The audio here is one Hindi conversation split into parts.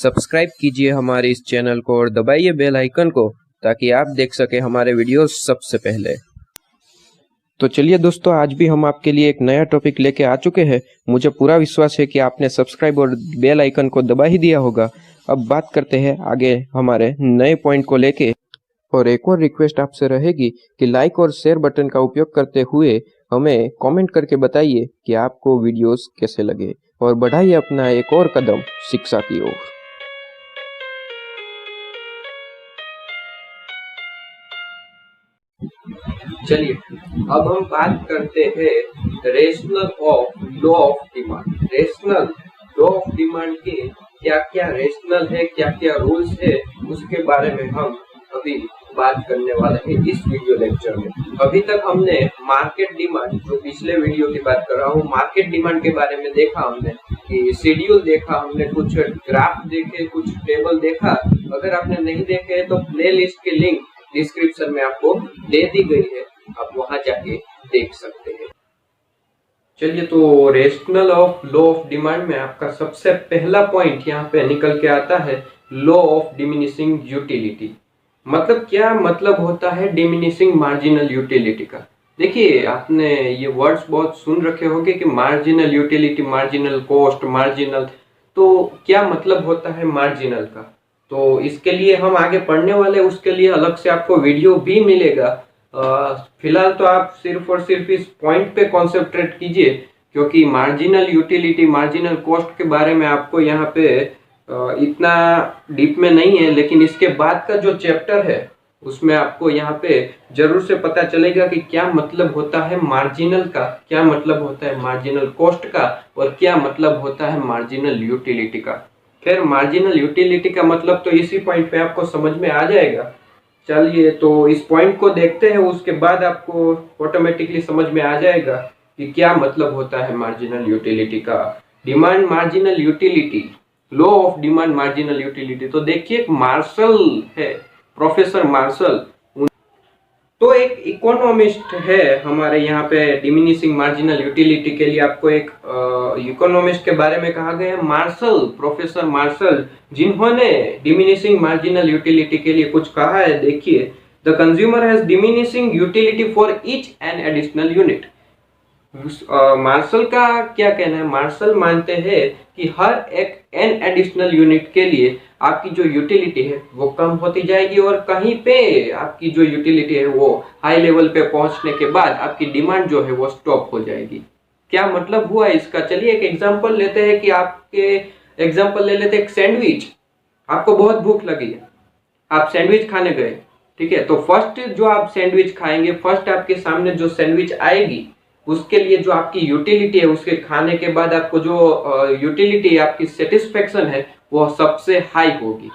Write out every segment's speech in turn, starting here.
सब्सक्राइब कीजिए हमारे इस चैनल को और दबाइए बेल आइकन को ताकि आप देख सके हमारे वीडियोस सबसे पहले। तो चलिए दोस्तों, आज भी हम आपके लिए एक नया टॉपिक लेके आ चुके हैं। मुझे पूरा विश्वास है कि आपने सब्सक्राइब और बेल आइकन को दबा ही दिया होगा। अब बात करते हैं आगे हमारे नए पॉइंट को लेके। और एक और रिक्वेस्ट आपसे रहेगी कि लाइक और शेयर बटन का उपयोग करते हुए हमें कमेंट करके बताइए कि आपको वीडियोस कैसे लगे और बढ़ाइए अपना एक और कदम शिक्षा की ओर। चलिए अब हम बात करते हैं rational of law of demand. Rational law of demand के क्या क्या रेशनल है, क्या क्या रूल्स है, उसके बारे में हम अभी बात करने वाले हैं इस वीडियो लेक्चर में। अभी तक हमने मार्केट डिमांड, जो पिछले वीडियो की बात कर रहा हूँ, मार्केट डिमांड के बारे में देखा हमने कि शेड्यूल देखा, हमने कुछ ग्राफ देखे, कुछ टेबल देखा। अगर आपने नहीं देखे तो प्ले लिस्ट की लिंक डिस्क्रिप्शन में आपको दे दी गई है, आप वहां जाके देख सकते हैं। चलिए, तो rational of law of demand में आपका सबसे पहला पॉइंट यहाँ पे निकल के आता है लॉ ऑफ डिमिनिशिंग यूटिलिटी। मतलब क्या मतलब होता है डिमिनिशिंग मार्जिनल यूटिलिटी का? देखिए, आपने ये वर्ड्स बहुत सुन रखे होंगे कि marginal utility, marginal cost, marginal. तो क्या मतलब होता है मार्जिनल का? तो इसके लिए हम आगे पढ़ने वाले, उसके लिए अलग से आपको वीडियो भी मिलेगा। फिलहाल तो आप सिर्फ और सिर्फ इस पॉइंट पे कॉन्सेंट्रेट कीजिए, क्योंकि मार्जिनल यूटिलिटी, मार्जिनल कॉस्ट के बारे में आपको यहाँ पे इतना डीप में नहीं है, लेकिन इसके बाद का जो चैप्टर है उसमें आपको यहाँ पे जरूर से पता चलेगा कि क्या मतलब होता है मार्जिनल का, क्या मतलब होता है मार्जिनल कॉस्ट का, और क्या मतलब होता है मार्जिनल यूटिलिटी का। खैर, मार्जिनल यूटिलिटी का मतलब तो इसी पॉइंट पे आपको समझ में आ जाएगा। चलिए, तो इस पॉइंट को देखते हैं, उसके बाद आपको ऑटोमेटिकली समझ में आ जाएगा कि क्या मतलब होता है मार्जिनल यूटिलिटी का। Demand marginal utility, law of demand marginal utility. तो देखिए, मार्शल है, प्रोफेसर मार्शल, तो एक इकोनॉमिस्ट है हमारे यहाँ पे। डिमिनिशिंग मार्जिनल यूटिलिटी के लिए आपको एक इकोनॉमिस्ट के बारे में कहा गया है, मार्शल, प्रोफेसर मार्शल, जिन्होंने डिमिनिशिंग मार्जिनल यूटिलिटी के लिए कुछ कहा है। देखिए, the consumer has diminishing utility for each an additional unit. Marshall का क्या कहना है? मार्शल मानते हैं कि हर एक एन एडिशनल यूनिट के लिए आपकी जो यूटिलिटी है वो कम होती जाएगी, और कहीं पे आपकी जो यूटिलिटी है वो हाई लेवल पे पहुंचने के बाद आपकी डिमांड जो है वो स्टॉप हो जाएगी। क्या मतलब हुआ इसका? चलिए एक एग्जांपल लेते हैं कि आपके एग्जांपल ले लेते हैं एक सैंडविच। आपको बहुत भूख लगी है, आप सैंडविच खाने गए, ठीक है। तो फर्स्ट जो आप सैंडविच खाएंगे, फर्स्ट आपके सामने जो सैंडविच आएगी, उसके लिए जो आपकी यूटिलिटी है, उसके खाने के बाद आपको जो यूटिलिटी, आपकी सेटिस्फेक्शन है, वो सबसे हाई होगी।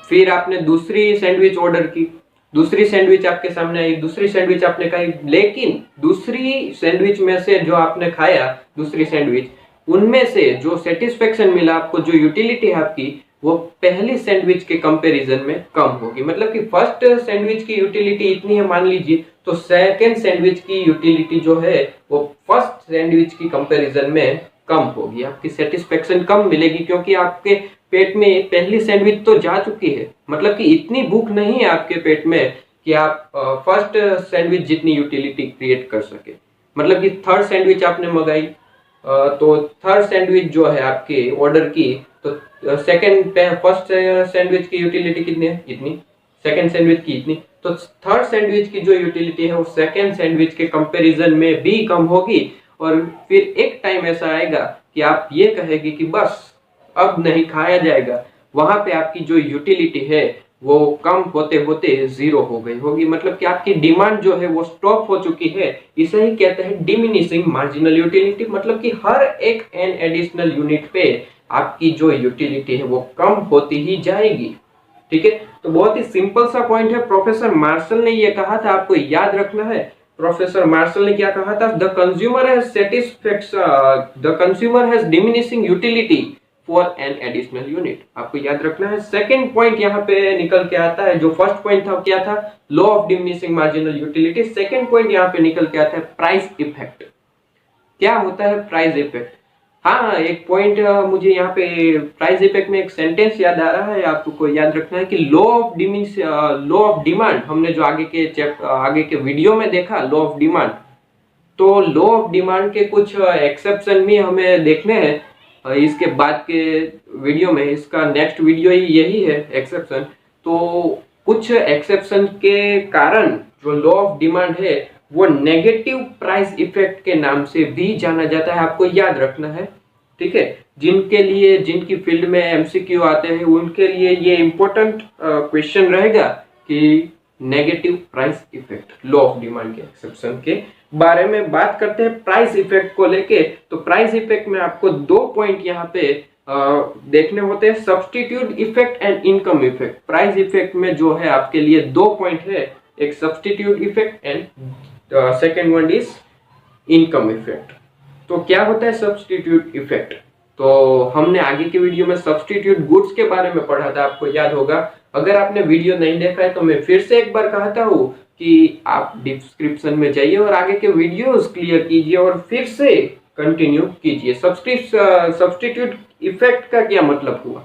फिर आपने दूसरी सैंडविच ऑर्डर की, दूसरी सैंडविच आपके सामने आई, दूसरी सैंडविच आपने खाई, लेकिन दूसरी सैंडविच में से जो आपने खाया, दूसरी सैंडविच, उनमें से जो सेटिस्फेक्शन मिला आपको, जो यूटिलिटी है आपकी, वो पहली सैंडविच के कंपैरिजन में कम होगी। मतलब कि फर्स्ट सैंडविच की यूटिलिटी इतनी है मान लीजिए, तो सेकंड सैंडविच की यूटिलिटी जो है वो फर्स्ट सैंडविच की कंपैरिजन में कम होगी। आपकी सेटिस्फेक्शन कम मिलेगी, क्योंकि आपके पेट में पहली सैंडविच तो जा चुकी है। मतलब कि इतनी भूख नहीं है आपके पेट में कि आप फर्स्ट सैंडविच जितनी यूटिलिटी क्रिएट कर सके। मतलब कि थर्ड सैंडविच आपने मंगाई, तो थर्ड सैंडविच जो है आपके ऑर्डर की, तो फर्स्ट सैंडविच की यूटिलिटी कितनी है? इतनी। सेकंड सैंडविच की इतनी। तो थर्ड सैंडविच की जो यूटिलिटी है वो सेकंड सैंडविच के कंपैरिजन में भी कम होगी, और फिर एक टाइम ऐसा आएगा कि आप ये कहेंगे कि बस अब नहीं खाया जाएगा। वहां पे आपकी जो यूटिलिटी है वो कम होते होते जीरो हो गई होगी। मतलब कि आपकी डिमांड जो है वो स्टॉप हो चुकी है। इसे ही कहते हैं डिमिनिशिंग मार्जिनल यूटिलिटी। मतलब कि हर एक एन एडिशनल यूनिट पे आपकी जो यूटिलिटी है वो कम होती ही जाएगी, ठीक है। तो बहुत ही सिंपल सा पॉइंट है, प्रोफेसर मार्शल ने ये कहा था, आपको याद रखना है। प्रोफेसर मार्शल ने क्या कहा था? The consumer has satisfaction, the consumer has diminishing utility for an additional unit. आपको याद रखना है। सेकंड पॉइंट यहाँ पे निकल के आता है, जो फर्स्ट पॉइंट था क्या था? Law of diminishing marginal utility. Second point यहाँ पे निकल के आता है प्राइस इफेक्ट। क्या होता है प्राइस इफेक्ट? हाँ, एक पॉइंट मुझे यहाँ पे प्राइस इफेक्ट में एक सेंटेंस याद आ रहा है, आपको याद रखना है कि लॉ ऑफ डिमांड हमने जो आगे के वीडियो में देखा, लॉ ऑफ डिमांड, तो लॉ ऑफ डिमांड के कुछ एक्सेप्शन भी हमें देखने हैं इसके बाद के वीडियो में। इसका नेक्स्ट वीडियो ही यही है, एक्सेप्शन। तो कुछ एक्सेप्शन के कारण जो लॉ ऑफ डिमांड है वो नेगेटिव प्राइस इफेक्ट के नाम से भी जाना जाता है, आपको याद रखना है, ठीक है। जिनकी फील्ड में एमसीक्यू आते हैं उनके लिए ये इंपॉर्टेंट क्वेश्चन रहेगा कि negative price effect, law of demand के एक्सेप्शन के बारे में बात करते हैं प्राइस इफेक्ट को लेके। तो प्राइस इफेक्ट में आपको 2 पॉइंट यहाँ पे देखने होते हैं, substitute effect and income effect. Price effect में जो है आपके लिए 2 पॉइंट है, एक substitute effect and second one is income effect. तो क्या होता है सब्स्टिट्यूट इफेक्ट? तो हमने आगे के वीडियो में सब्स्टिट्यूट गुड्स के बारे में पढ़ा था, आपको याद होगा। अगर आपने वीडियो नहीं देखा है तो मैं फिर से एक बार कहता हूँ कि आप डिस्क्रिप्शन में जाइए और आगे के वीडियोस क्लियर कीजिए और फिर से कंटिन्यू कीजिए। सब्स्टिट्यूट इफेक्ट का क्या मतलब हुआ?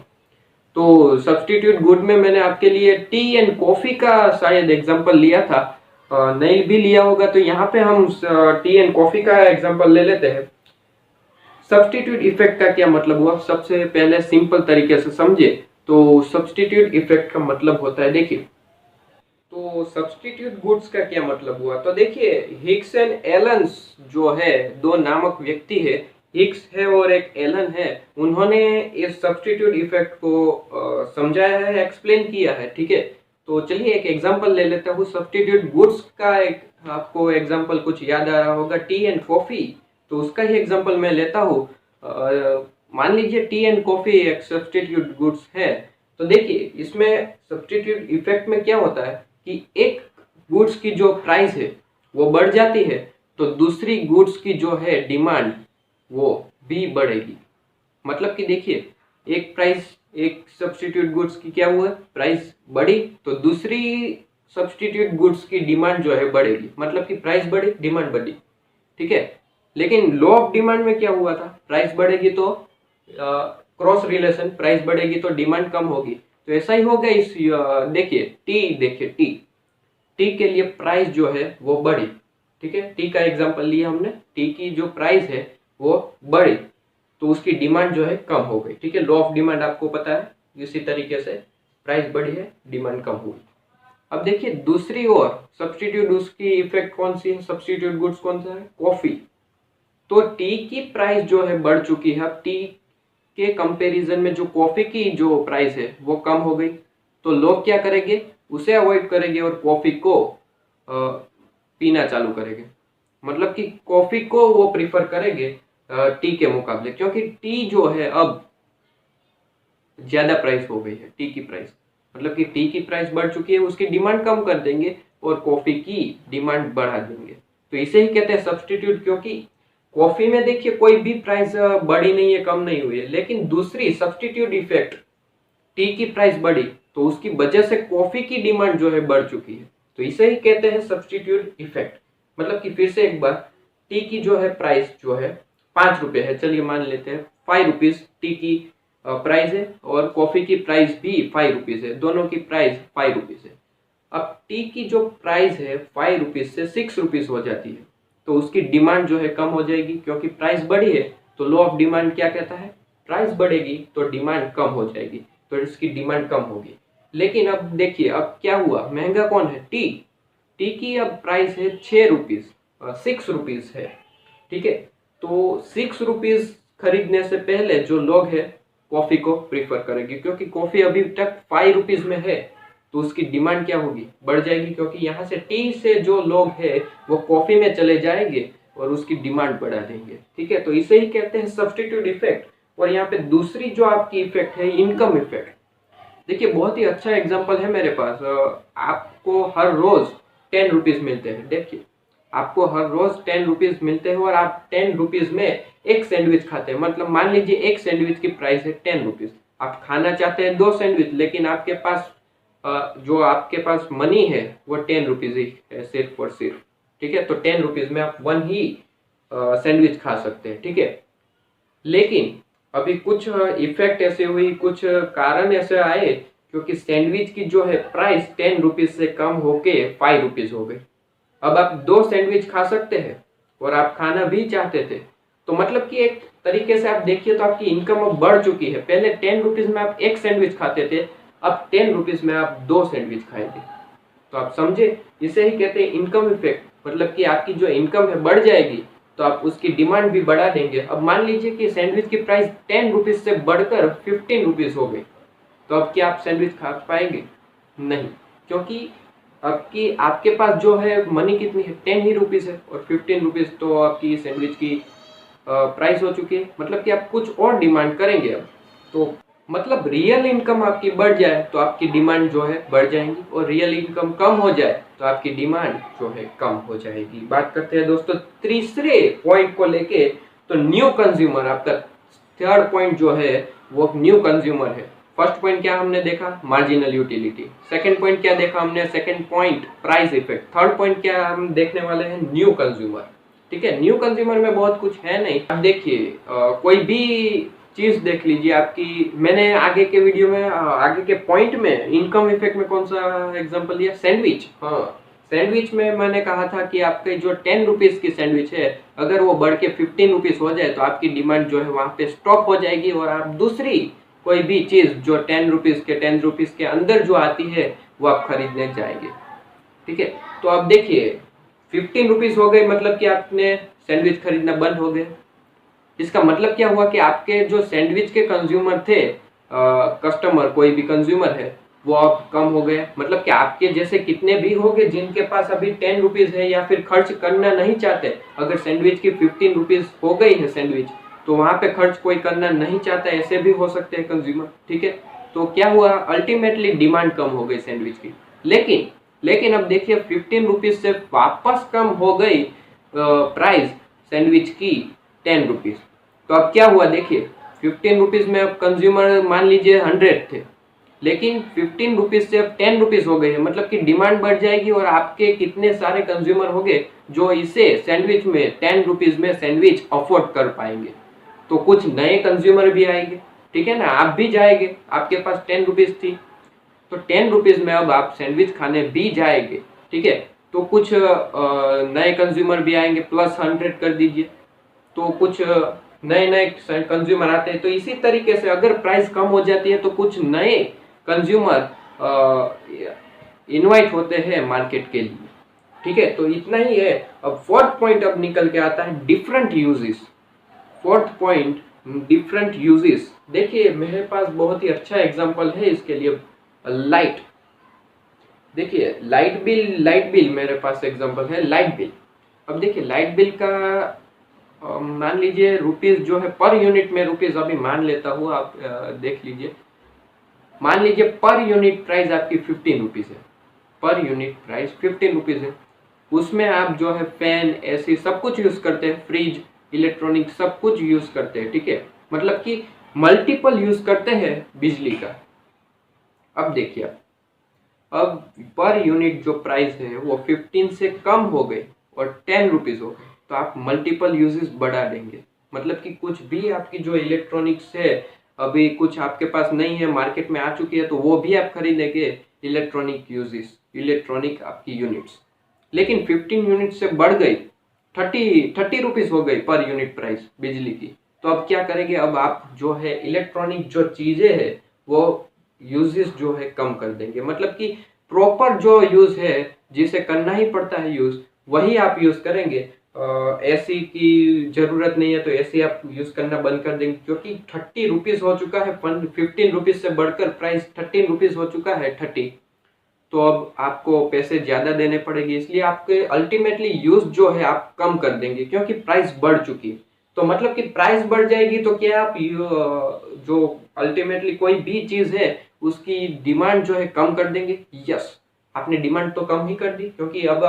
तो सब्स्टिट्यूट गुड में मैंने आपके लिए टी एंड कॉफी का शायद एग्जांपल लिया था, नहीं भी लिया होगा तो यहाँ पे हम टी एंड कॉफी का एग्जांपल ले लेते हैं। सब्स्टिट्यूट इफेक्ट का क्या मतलब हुआ, सबसे पहले सिंपल तरीके से समझे। तो सब्स्टिट्यूट इफेक्ट का मतलब होता है, देखिए, तो सब्स्टिट्यूट गुड्स का क्या मतलब हुआ? तो देखिए, हिक्स एंड एलन्स जो है, 2 नामक व्यक्ति है, हिक्स है और एक एलन है, उन्होंने इस सब्स्टिट्यूट इफेक्ट को समझाया है, एक्सप्लेन किया है, ठीक है। तो चलिए एक एग्जांपल ले लेता हूँ सब्स्टिट्यूट गुड्स का। एक आपको एग्जांपल कुछ याद आ रहा होगा, टी एंड कॉफी, तो उसका ही एग्जांपल मैं लेता हूँ। मान लीजिए टी एंड कॉफी एक सब्स्टिट्यूट गुड्स है। तो देखिए इसमें सब्स्टिट्यूट इफेक्ट में क्या होता है कि एक गुड्स की जो प्राइस है वो बढ़ जाती है, तो दूसरी गुड्स की जो है डिमांड वो भी बढ़ेगी। मतलब कि देखिए, एक सब्स्टिट्यूट गुड्स की क्या हुआ, प्राइस बढ़ी, तो दूसरी सब्स्टिट्यूट गुड्स की डिमांड जो है बढ़ेगी, मतलब कि प्राइस बढ़ी, डिमांड बढ़ी, ठीक है। लेकिन लॉ ऑफ डिमांड में क्या हुआ था, प्राइस बढ़ेगी तो क्रॉस रिलेशन, प्राइस बढ़ेगी तो डिमांड कम होगी। तो ऐसा ही होगा इस देखिए टी के लिए प्राइस जो है वो बढ़ी, ठीक है। टी का एग्जांपल लिया हमने, टी की जो प्राइस है वो बढ़ी तो उसकी डिमांड जो है कम हो गई, ठीक है। लॉ ऑफ डिमांड आपको पता है, इसी तरीके से प्राइस बढ़ी है, डिमांड कम हुई। अब देखिए दूसरी ओर सब्स्टिट्यूट उसकी इफेक्ट कौन सी है, सब्स्टिट्यूट गुड्स कौन सा है, कॉफी। तो टी की प्राइस जो है बढ़ चुकी है, अब टी के कंपैरिजन में जो कॉफी की जो प्राइस है वो कम हो गई, तो लोग क्या करेंगे, उसे अवॉइड करेंगे और कॉफी को पीना चालू करेंगे। मतलब कि कॉफी को वो प्रिफर करेंगे टी के मुकाबले, क्योंकि टी जो है अब ज्यादा प्राइस हो गई है, टी की प्राइस, मतलब कि टी की प्राइस बढ़ चुकी है, उसकी डिमांड कम कर देंगे और कॉफी की डिमांड बढ़ा देंगे। तो इसे ही कहते हैं सब्स्टिट्यूट, क्योंकि कॉफी में देखिए कोई भी प्राइस बढ़ी नहीं है, कम नहीं हुई है, लेकिन दूसरी सब्स्टिट्यूट इफेक्ट, टी की प्राइस बढ़ी तो उसकी वजह से कॉफी की डिमांड जो है बढ़ चुकी है, तो इसे ही कहते हैं सब्स्टिट्यूट इफेक्ट। मतलब कि फिर से एक बार, टी की जो है प्राइस जो है 5 रुपए है, चलिए मान लेते हैं 5 रुपीज टी की प्राइस है और कॉफी की प्राइस भी 5 रुपीज है, दोनों की प्राइस 5 रुपीज है। अब टी की जो प्राइस है 5 रुपीज से 6 रुपीज हो जाती है, तो उसकी डिमांड जो है कम हो जाएगी, क्योंकि प्राइस बढ़ी है। तो लॉ ऑफ डिमांड क्या कहता है, प्राइस बढ़ेगी तो डिमांड कम हो जाएगी, तो इसकी डिमांड कम होगी। लेकिन अब देखिए, अब क्या हुआ, महंगा कौन है, टी की अब प्राइस है 6 रुपीज, 6 रुपीज है, ठीक है। तो 6 रुपीज खरीदने से पहले जो लोग हैं कॉफी को प्रीफर करेंगे, क्योंकि कॉफी अभी तक 5 रुपीज में है, तो उसकी डिमांड क्या होगी, बढ़ जाएगी, क्योंकि यहाँ से टी से जो लोग हैं वो कॉफी में चले जाएंगे और उसकी डिमांड बढ़ा देंगे, ठीक है। तो इसे ही कहते हैं सब्स्टिट्यूट इफेक्ट। और यहाँ पे दूसरी जो आपकी इफेक्ट है, इनकम इफेक्ट। देखिए बहुत ही अच्छा एग्जांपल है मेरे पास, आपको हर रोज 10 रुपीज मिलते हैं, देखिए आपको हर रोज 10 रुपीज मिलते हैं और आप 10 रुपीज में एक सैंडविच खाते हैं। मतलब मान लीजिए एक सैंडविच की प्राइस है 10 रुपीज, आप खाना चाहते हैं 2 सैंडविच, लेकिन आपके पास जो आपके पास मनी है वो 10 रुपीज ही है, सिर्फ और सिर्फ, ठीक है। तो 10 रुपीज में आप 1 ही सैंडविच खा सकते हैं, ठीक है। लेकिन अभी कुछ इफेक्ट ऐसे हुई, कुछ कारण ऐसे आए, क्योंकि सैंडविच की जो है प्राइस 10 रुपीज से कम होके 5 रुपीज हो गई। अब आप 2 सैंडविच खा सकते हैं और आप खाना भी चाहते थे, तो मतलब कि एक तरीके से आप देखिए तो आपकी इनकम अब बढ़ चुकी है। पहले 10 रुपीज में आप 1 सैंडविच खाते थे, अब 10 रुपीज में आप 2 सैंडविच खाएंगे। तो आप समझे, इसे ही कहते हैं इनकम इफेक्ट। मतलब कि आपकी जो इनकम है बढ़ जाएगी तो आप उसकी डिमांड भी बढ़ा देंगे। अब मान लीजिए कि सैंडविच की प्राइस 10 रुपीज से बढ़कर 15 रुपीज हो गई, तो अब क्या आप सैंडविच खा पाएंगे? नहीं, क्योंकि आपकी आपके पास जो है मनी कितनी है, 10 ही रुपीज है, और 15 रुपीज तो आपकी सैंडविच की प्राइस हो चुकी है। मतलब कि आप कुछ और डिमांड करेंगे अब। तो मतलब रियल इनकम आपकी बढ़ जाए तो आपकी डिमांड जो है बढ़ जाएंगी, और रियल इनकम कम हो जाए तो आपकी डिमांड जो है कम हो जाएगी। बात करते हैं दोस्तों तीसरे पॉइंट को लेके। तो न्यू कंज्यूमर, आपका थर्ड पॉइंट जो है वो न्यू कंज्यूमर है। फर्स्ट पॉइंट क्या हमने देखा, मार्जिनल यूटिलिटी। सेकंड पॉइंट क्या देखा हमने, second point price effect. Third point क्या हम देखने वाले हैं, न्यू कंज्यूमर। ठीक है, न्यू कंज्यूमर में बहुत कुछ है नहीं। अब देखिए कोई भी चीज देख लीजिए आपकी, मैंने आगे के वीडियो में आगे के पॉइंट में इनकम इफेक्ट में कौन सा एग्जांपल लिया, सैंडविच। हाँ, सैंडविच में मैंने कहा था कि आपके जो 10 रुपीज की सैंडविच है, अगर वो बढ़ के 15 रुपीज हो जाए तो आपकी डिमांड जो है वहां पे स्टॉप हो जाएगी, और आप दूसरी कोई भी चीज जो 10 रुपीज के अंदर जो आती है वो आप खरीदने जाएंगे। ठीक है, तो अब देखिए 15 रुपीज हो गए, मतलब कि आपने सैंडविच खरीदना बंद हो गए। इसका मतलब क्या हुआ कि आपके जो सैंडविच के कंज्यूमर थे, कस्टमर, कोई भी कंज्यूमर है, वो अब कम हो गए। मतलब कि आपके जैसे कितने भी हो गए जिनके पास अभी 10 रुपीज है या फिर खर्च करना नहीं चाहते, अगर सैंडविच की 15 रुपीज हो गई है सैंडविच, तो वहां पे खर्च कोई करना नहीं चाहता, ऐसे भी हो सकते हैं कंज्यूमर। ठीक है, तो क्या हुआ, अल्टीमेटली डिमांड कम हो गई सैंडविच की। लेकिन लेकिन अब देखिए 15 रुपीज से वापस कम हो गई प्राइस सैंडविच की 10 रुपीज। तो अब क्या हुआ देखिए, 15 रुपीज में अब कंज्यूमर मान लीजिए 100 थे, लेकिन 15 रुपीज से अब 10 रुपीज हो गए हैं। मतलब कि डिमांड बढ़ जाएगी, और आपके कितने सारे कंज्यूमर हो गए जो इसे सैंडविच में 10 रुपीज में सैंडविच अफोर्ड कर पाएंगे। तो कुछ नए कंज्यूमर भी आएंगे। ठीक है ना, आप भी जाएंगे, आपके पास 10 रुपीज थी, तो 10 रुपीज में अब आप सैंडविच खाने भी जाएंगे। ठीक है, तो कुछ नए कंज्यूमर भी आएंगे, प्लस 100 कर दीजिए, तो कुछ नए नए कंज्यूमर आते हैं। तो इसी तरीके से अगर प्राइस कम हो जाती है तो कुछ नए कंज्यूमर इनवाइट होते हैं मार्केट के लिए। ठीक है, तो इतना ही है। अब फोर्थ पॉइंट अब निकल के आता है, different uses. Fourth point, different uses. देखिए मेरे पास बहुत ही अच्छा एग्जांपल है इसके लिए, लाइट। देखिए लाइट बिल मेरे पास एग्जांपल है, लाइट बिल। अब देखिए लाइट बिल का मान लीजिए रुपीज जो है पर यूनिट में, रुपीज अभी मान लेता हूँ, आप देख लीजिए। मान लीजिए पर यूनिट प्राइस आपकी 15 रुपीज है, पर यूनिट प्राइस 15 रुपीज है। उसमें आप जो है फैन, एसी सब कुछ यूज करते हैं, फ्रिज, इलेक्ट्रॉनिक सब कुछ यूज करते हैं। ठीक है, मतलब कि मल्टीपल यूज करते हैं बिजली का। अब देखिए, अब पर यूनिट जो प्राइस है वो 15 से कम हो गई और 10 रुपीज हो गई, तो आप मल्टीपल यूजेस बढ़ा देंगे। मतलब कि कुछ भी आपकी जो इलेक्ट्रॉनिक्स है, अभी कुछ आपके पास नहीं है, मार्केट में आ चुकी है, तो वो भी आप खरीदेंगे, इलेक्ट्रॉनिक यूजेस, इलेक्ट्रॉनिक आपकी यूनिट्स। लेकिन 15 यूनिट से बढ़ गई, 30 रुपीज हो गई पर यूनिट प्राइस बिजली की, तो अब क्या करेंगे, अब आप जो है इलेक्ट्रॉनिक जो चीजें है वो यूजेस जो है कम कर देंगे। मतलब कि प्रॉपर जो यूज है, जिसे करना ही पड़ता है यूज, वही आप यूज करेंगे। एसी की जरूरत नहीं है तो एसी आप यूज करना बंद कर देंगे, क्योंकि 30 रुपीज हो चुका है, 15 रुपीज से बढ़कर प्राइस 13 रुपीज हो चुका है, 30। तो अब आपको पैसे ज्यादा देने पड़ेंगे, इसलिए आपके अल्टीमेटली यूज जो है आप कम कर देंगे, क्योंकि प्राइस बढ़ चुकी है। तो मतलब कि प्राइस बढ़ जाएगी तो क्या आप जो अल्टीमेटली कोई भी चीज है उसकी डिमांड जो है कम कर देंगे। यस, आपने डिमांड तो कम ही कर दी, क्योंकि अब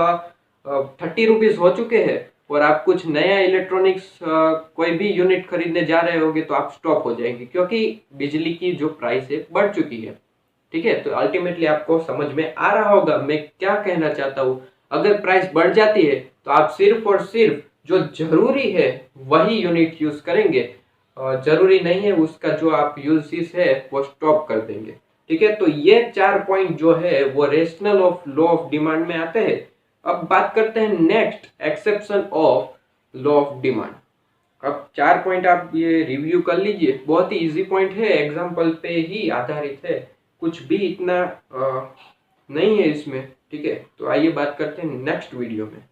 30 रुपीज हो चुके हैं और आप कुछ नया इलेक्ट्रॉनिक्स कोई भी यूनिट खरीदने जा रहे होगे तो आप स्टॉप हो जाएंगे, क्योंकि बिजली की जो प्राइस है बढ़ चुकी है। ठीक है, तो अल्टीमेटली आपको समझ में आ रहा होगा मैं क्या कहना चाहता हूँ। अगर प्राइस बढ़ जाती है तो आप सिर्फ और सिर्फ जो जरूरी है वही यूनिट यूज करेंगे, जरूरी नहीं है उसका जो आप यूजेस है वो स्टॉप कर देंगे। ठीक है, तो ये 4 पॉइंट जो है वो rational of law of demand में आते हैं। अब बात करते हैं next exception of law of demand. अब 4 पॉइंट आप ये रिव्यू कर लीजिए, बहुत ही इजी पॉइंट है, एग्जाम्पल पे ही आधारित है, कुछ भी इतना नहीं है इसमें। ठीक है, तो आइए बात करते हैं नेक्स्ट वीडियो में।